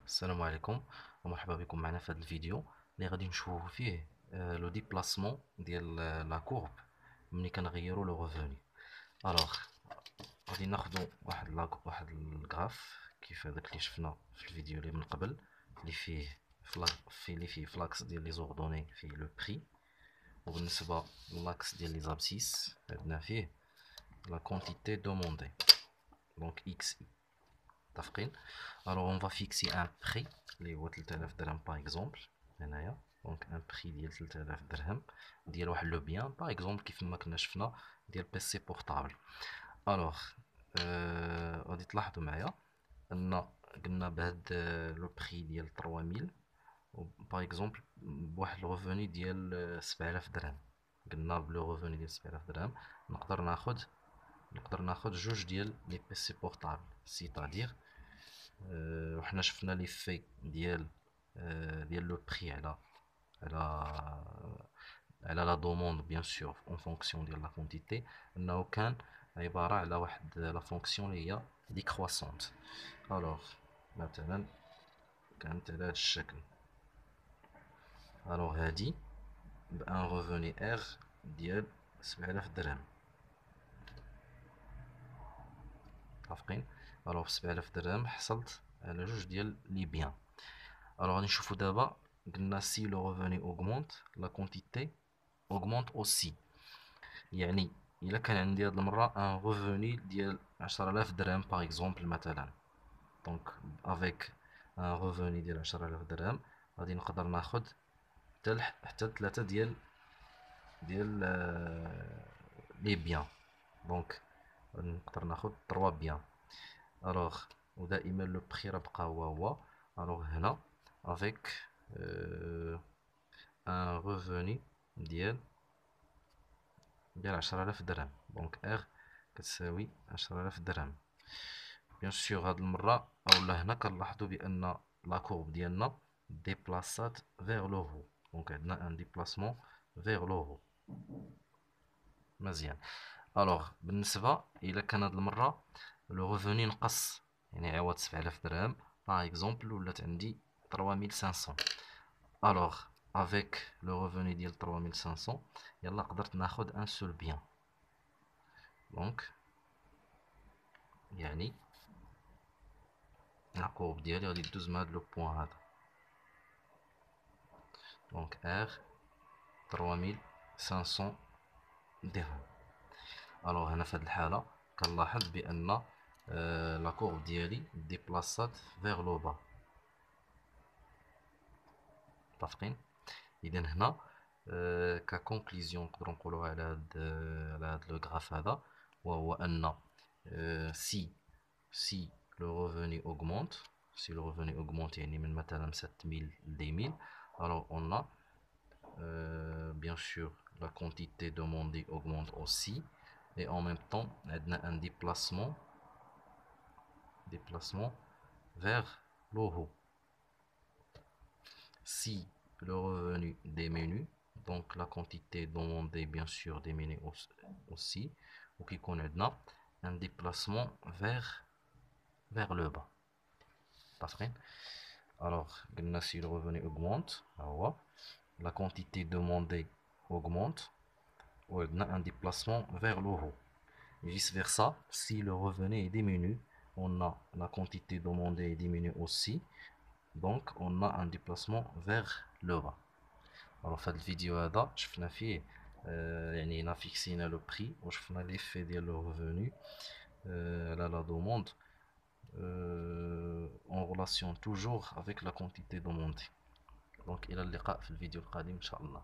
السلام عليكم ومرحبا بكم معنا في هذا الفيديو اللي غادي نشوفوا فيه لو ديبلاسمون ديال لا كورب ملي كنغيروا لو ريفوني. الوغ غادي ناخذوا واحد الغراف كيف هذاك اللي شفنا في الفيديو اللي من قبل، اللي فيه فلاكس ديال لي زوردوني فيه لو بري، وبالنسبه للاكس ديال لي زابسيس عندنا فيه لا كونتيتي دوموندي دونك اكس اي. متفقين؟ الوغ اون فا فيكسي ان بري اللي هو 3000 درهم باغ اكزومبل هنايا. دونك ان بري ديال 3000 درهم ديال واحد لو بيان باغ اكزومبل كيف ما كنا شفنا ديال بيسي بورطابل. الوغ غادي تلاحظوا معايا ان قلنا بهاد لو بري ديال 3000 باغ اكزومبل بواحد الريفوني ديال 7000 درهم. قلنا بلو ريفوني ديال 7000 درهم نقدر ناخذ جوج ديال لي بيسي بورطابل، سيتادير وحنا شفنا لي في ديال لو بري على لا دوموند بيان سور اون فونكسيون ديال لا كونتيتي، انه كان عباره على واحد لا فونكسيون اللي هي ديكروسونت. الوغ مثلا كانت على هذا الشكل. الوغ هادي بان ريفوني ار ديال 7000 درهم، متفقين؟ الوغ 7000 درهم حصلت على جوج ديال لي بيان. الوغ غادي نشوفو دابا، قلنا سي لو ريفوني اوغمونت لا كونتيتي اوغمونت اوسي. يعني الا كان عندي هاد المره ان ريفوني ديال 10000 درهم باغ اكزومبل مثلا، دونك افيك ان ريفوني ديال 10000 درهم غادي نقدر ناخد حتى 3 ديال لي بيان، دونك نقدر ناخد 3 بيان. الوغ ودائما لو بري راه بقى هو. الوغ هنا افيك ان ريفوني ديال 10000 درهم، دونك ار كتساوي 10000 درهم. بيان سور هاد المره اولا هنا كنلاحظوا بان لا كورب ديالنا ديبلاسات فيغ لو هو، دونك عندنا ان ديبلاسمون فيغ لو هو. مزيان. الوغ بالنسبه الا كان هاد المره لو ريفوني نقص، يعني عوض 7000 درهم باغ اكزومبل ولات عندي 3500. الوغ افيك لو ريفوني ديال 3500 يلا قدرت ناخد ان سول بيان، دونك يعني لا كورب ديالي غادي دوز من هاد لو بوان هذا، دونك ار 3500 درهم. الوغ هنا في هاد الحاله كنلاحظ بان لا كورب ديالي ديبلاسات فيغ لو با، متفقين؟ اذا هنا ككونكليزيون نقدروا نقولوا على هاد لو غراف هذا، وهو ان si le revenu augmente, si le revenu augmente يعني من مثلا 7000 ل 10000, alors on a bien sûr la quantité demandée augmente aussi, et en même temps on a un déplacement vers le haut. Si le revenu diminue, donc la quantité demandée bien sûr diminue aussi, ou qui connaît un déplacement vers le bas. Parfait. Alors, si le revenu augmente, la quantité demandée augmente, on a un déplacement vers le haut. Vice versa, si le revenu diminue, on a la quantité demandée diminue aussi, donc on a un déplacement vers le bas. Alors, في الفيديو هذا شفنا فيه يعني فيكسينا لو بري وشفنا ليفي ديال لو ريفوني على لا دوموند en relation toujours avec la quantité demandée. Donc إلى اللقاء في الفيديو القادم إن شاء الله.